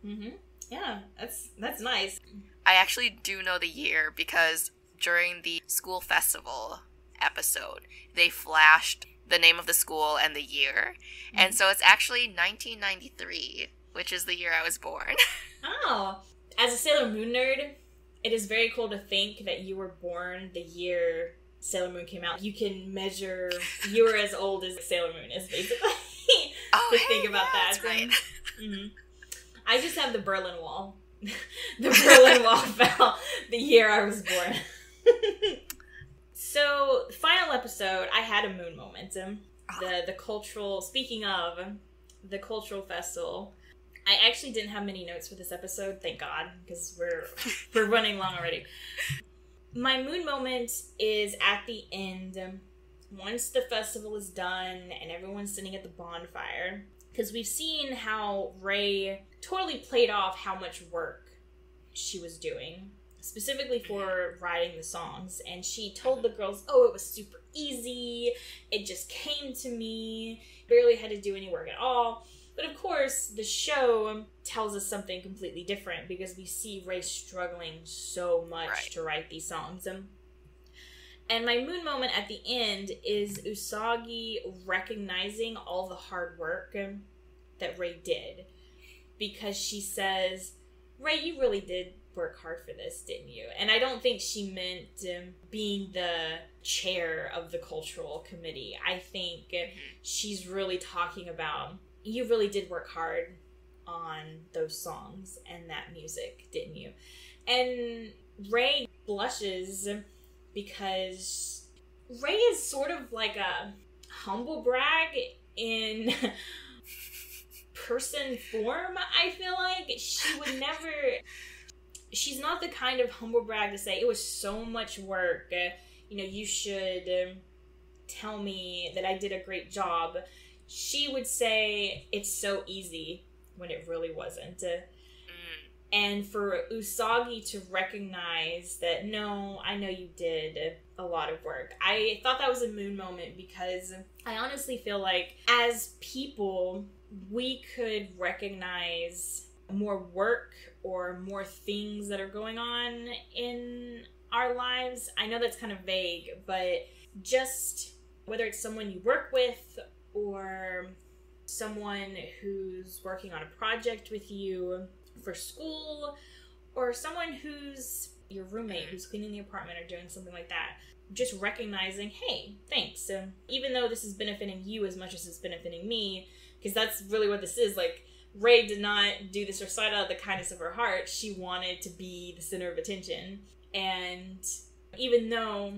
Mm-hmm. Yeah, that's nice. I actually do know the year because during the school festival episode, they flashed the name of the school and the year. Mm-hmm. And so it's actually 1993, which is the year I was born. Oh. As a Sailor Moon nerd, it is very cool to think that you were born the year Sailor Moon came out. You can measure, you were as old as Sailor Moon is, basically. Think about that. That's right. Mm-hmm. I just have the Berlin Wall. The Berlin Wall fell the year I was born. So, final episode, I had a moon moment. The cultural, speaking of the cultural festival, I actually didn't have many notes for this episode, thank God, because we're running long already. My moon moment is at the end, once the festival is done and everyone's sitting at the bonfire, because we've seen how Ray totally played off how much work she was doing, specifically for writing the songs, and she told the girls, oh, it was super easy, it just came to me, barely had to do any work at all. But of course, the show tells us something completely different because we see Ray struggling so much to write these songs. And my moon moment at the end is Usagi recognizing all the hard work that Ray did. Because she says, Ray, you really did work hard for this, didn't you? And I don't think she meant being the chair of the cultural committee. I think she's really talking about, you really did work hard on those songs and that music, didn't you? And Ray blushes because Ray is sort of like a humble brag in person form, I feel like. She would never... She's not the kind of humble brag to say, it was so much work, you should tell me that I did a great job. She would say, it's so easy, when it really wasn't. And for Usagi to recognize that, no, I know you did a lot of work. I thought that was a moon moment because I honestly feel like as people, we could recognize more work or more things that are going on in our lives. I know that's kind of vague, but just whether it's someone you work with or someone who's working on a project with you for school, or someone who's your roommate who's cleaning the apartment or doing something like that, just recognizing, hey, thanks. Even though this is benefiting you as much as it's benefiting me, because that's really what this is. Like, Ray did not do this recite out of the kindness of her heart. She wanted to be the center of attention. And even though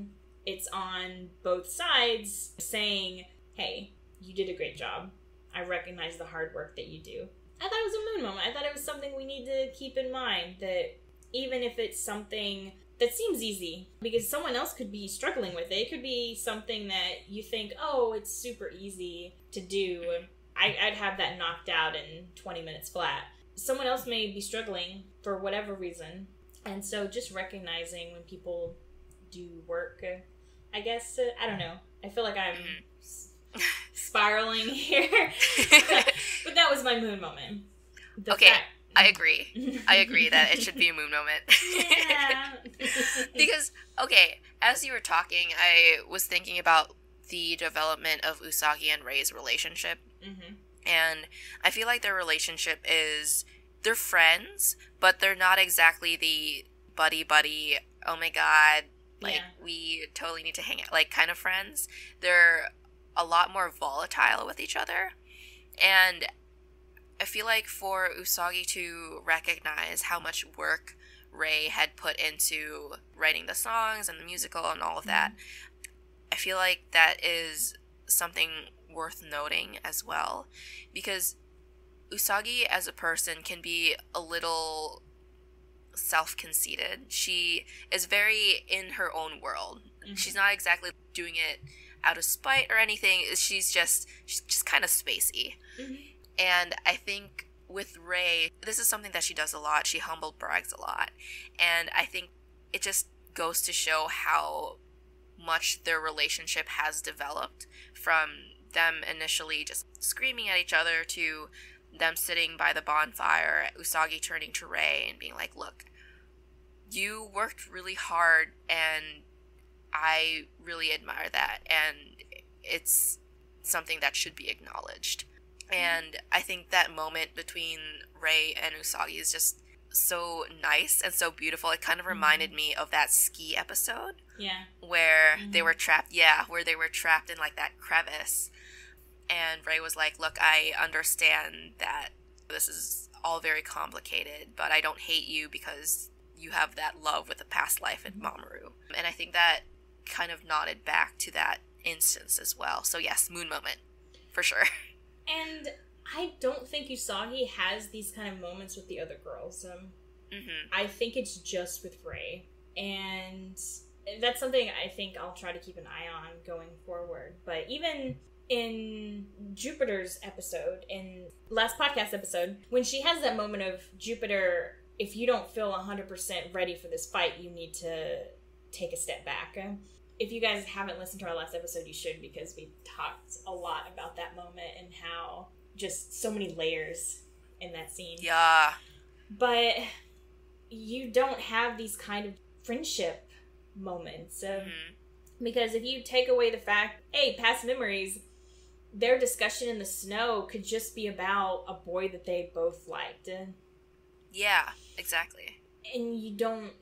it's on both sides saying, hey, you did a great job. I recognize the hard work that you do. I thought it was a moon moment. I thought it was something we need to keep in mind, that even if it's something that seems easy because someone else could be struggling with it. It could be something that you think, oh, it's super easy to do. I'd have that knocked out in 20 minutes flat. Someone else may be struggling for whatever reason. And so just recognizing when people do work, I guess, I don't know. I feel like I'm spiraling here. But that was my moon moment. I agree. I agree that it should be a moon moment. Yeah. Because, okay, as you were talking, I was thinking about the development of Usagi and Rei's relationship. Mm-hmm. And I feel like their relationship is, they're friends, but they're not exactly the buddy, oh my god, like, we totally need to hang out, like, kind of friends. They're a lot more volatile with each other. And I feel like for Usagi to recognize how much work Rei had put into writing the songs and the musical and all of that, I feel like that is something worth noting as well, because Usagi as a person can be a little self-conceited. She is very in her own world. Mm-hmm. She's not exactly doing it out of spite or anything. She's just kind of spacey. Mm-hmm. And I think with Rei, this is something that she does a lot. She humble brags a lot. And I think it just goes to show how much their relationship has developed, from them initially just screaming at each other to them sitting by the bonfire, Usagi turning to Rei and being like, look, you worked really hard and I really admire that, and it's something that should be acknowledged. And I think that moment between Rei and Usagi is just so nice and so beautiful. It kind of reminded me of that ski episode. Yeah. Where they were trapped, where they were trapped in, like, that crevice. And Rei was like, look, I understand that this is all very complicated, but I don't hate you because you have that love with a past life in Mamoru. And I think that kind of nodded back to that instance as well. So yes, moon moment, for sure. And I don't think Usagi has these kind of moments with the other girls. I think it's just with Rei. And that's something I think I'll try to keep an eye on going forward. But even in Jupiter's episode, in last podcast episode, when she has that moment of, Jupiter, if you don't feel 100% ready for this fight, you need to take a step back. If you guys haven't listened to our last episode, you should, because we talked a lot about that moment and how just so many layers in that scene. Yeah. But you don't have these kind of friendship moments. Because if you take away the fact, hey, past memories, their discussion in the snow could just be about a boy that they both liked. Yeah, exactly. And you don't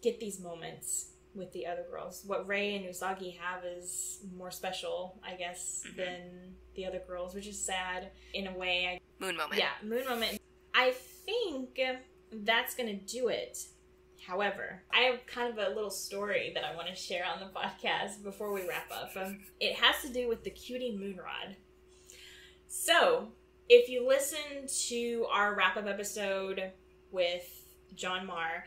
get these moments with the other girls. What Rei and Usagi have is more special, I guess, than the other girls, which is sad in a way. Moon moment. Yeah, moon moment. I think that's gonna do it. However, I have kind of a little story that I want to share on the podcast before we wrap up. It has to do with the cutie moonrod. So, if you listen to our wrap-up episode with John Marr,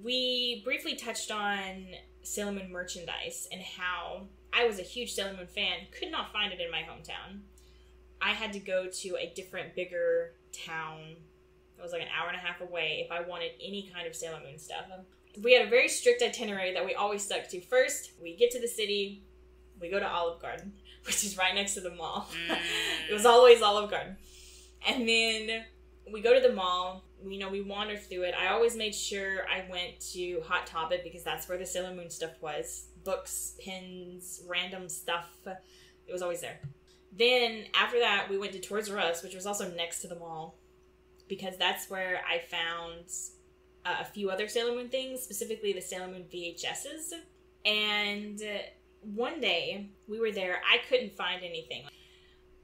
we briefly touched on Sailor Moon merchandise and how I was a huge Sailor Moon fan, could not find it in my hometown. I had to go to a different, bigger town. It was like an hour and a half away if I wanted any kind of Sailor Moon stuff. We had a very strict itinerary that we always stuck to. First, we get to the city, we go to Olive Garden, which is right next to the mall. It was always Olive Garden. And then we go to the mall. We wander through it. I always made sure I went to Hot Topic because that's where the Sailor Moon stuff was. Books, pins, random stuff. It was always there. Then, after that, we went to Toys R Us, which was also next to the mall, because that's where I found a few other Sailor Moon things, specifically the Sailor Moon VHSs. And one day, we were there. I couldn't find anything.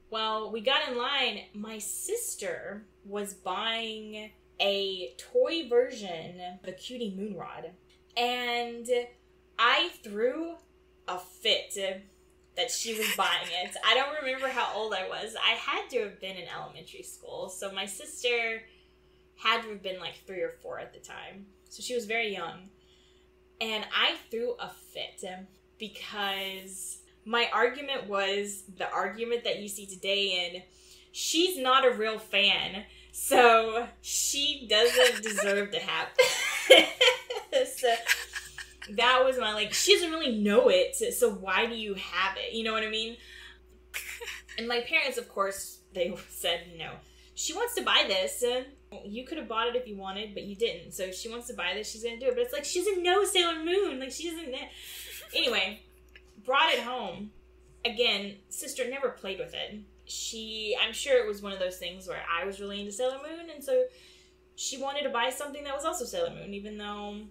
Well, we got in line. My sister was buying a toy version of the Cutie Moonrod. And I threw a fit that she was buying it. I don't remember how old I was. I had to have been in elementary school. So my sister had to have been like 3 or 4 at the time. So she was very young. And I threw a fit because my argument was the argument that you see today in she's not a real fan, so she doesn't deserve to have it. So that was my, like, she doesn't really know it, so why do you have it? You know what I mean? And my parents, of course, they said, no. She wants to buy this. You could have bought it if you wanted, but you didn't. So she wants to buy this, she's going to do it. But it's like, she doesn't know Sailor Moon. Like, she doesn't know. Anyway, brought it home. Again, sister never played with it. I'm sure it was one of those things where I was really into Sailor Moon, and so she wanted to buy something that was also Sailor Moon, even though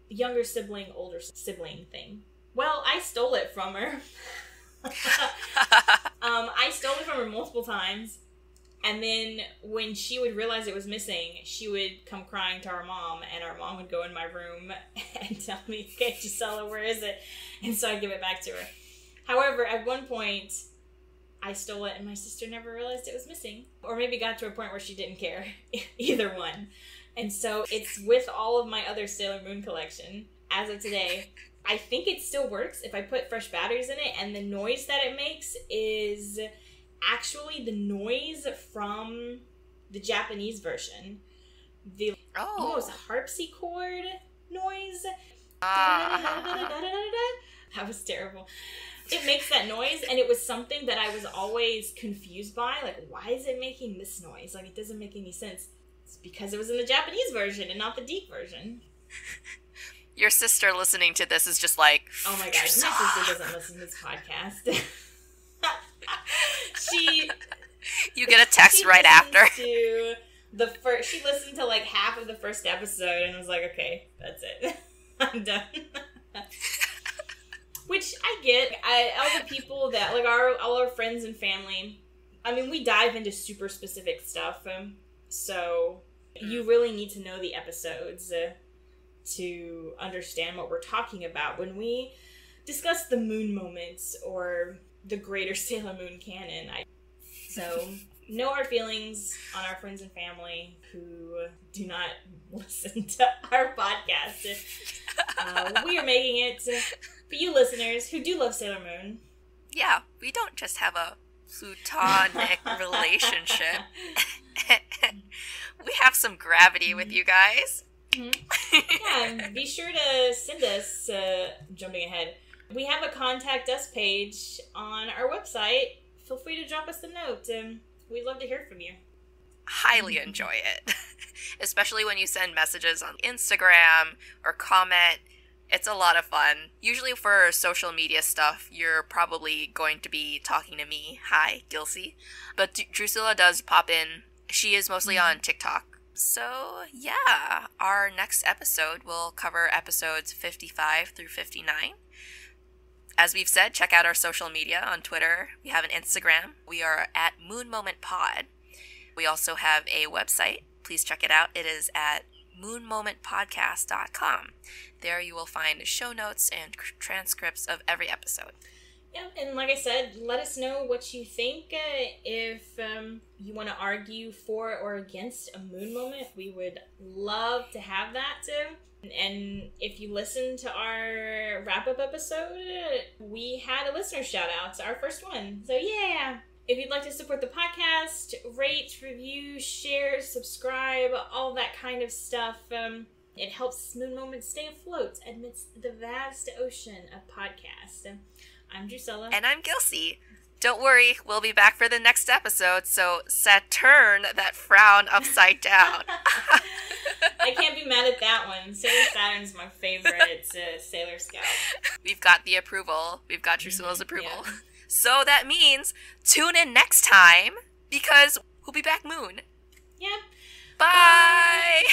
younger sibling, older sibling thing. Well, I stole it from her. I stole it from her multiple times, and then when she would realize it was missing, she would come crying to our mom, and our mom would go in my room and tell me, okay, Drucilla, where is it? And so I'd give it back to her. However, at one point, I stole it, and my sister never realized it was missing. Or maybe got to a point where she didn't care. Either one. And so it's with all of my other Sailor Moon collection as of today. I think it still works if I put fresh batteries in it, and the noise that it makes is actually the noise from the Japanese version. The almost harpsichord noise. That was terrible. It makes that noise, and it was something that I was always confused by. Like, why is it making this noise? Like, it doesn't make any sense. It's because it was in the Japanese version and not the Deke version. Your sister listening to this is just like, oh my god, my sister doesn't listen to this podcast. You get a text right after. She listened to like half of the first episode and was like, okay, that's it. I'm done. Which I get. All the people that, like, all our friends and family, I mean, we dive into super specific stuff, so you really need to know the episodes to understand what we're talking about when we discuss the moon moments or the greater Sailor Moon canon. So, no hard feelings on our friends and family who do not listen to our podcast. We are making it for you listeners who do love Sailor Moon. Yeah, we don't just have a platonic relationship. We have some gravity with you guys. Mm-hmm. Yeah, and be sure to send us, jumping ahead, we have a contact us page on our website. Feel free to drop us a note. We'd love to hear from you. Highly enjoy it. Especially when you send messages on Instagram or comment. It's a lot of fun. Usually for social media stuff, you're probably going to be talking to me. Hi, Gilcy. But Drucilla does pop in. She is mostly on TikTok. So, yeah. Our next episode will cover episodes 55 through 59. As we've said, check out our social media on Twitter. We have an Instagram. We are at Moon Moment Pod. We also have a website. Please check it out. It is at moonmomentpodcast.com. There you will find show notes and transcripts of every episode. Yeah, and like I said, let us know what you think. If you want to argue for or against a moon moment, we would love to have that too. And if you listen to our wrap-up episode, we had a listener shout-out, our first one. So yeah! If you'd like to support the podcast, rate, review, share, subscribe, all that kind of stuff. It helps Moon Moments stay afloat amidst the vast ocean of podcasts. I'm Drucilla. And I'm Gilcy. Don't worry, we'll be back for the next episode, so turn that frown upside down. I can't be mad at that one. Sailor Saturn's my favorite Sailor Scout. We've got the approval. We've got Drucilla's approval. Yeah. So that means tune in next time, because we'll be back moon. Yep. Bye!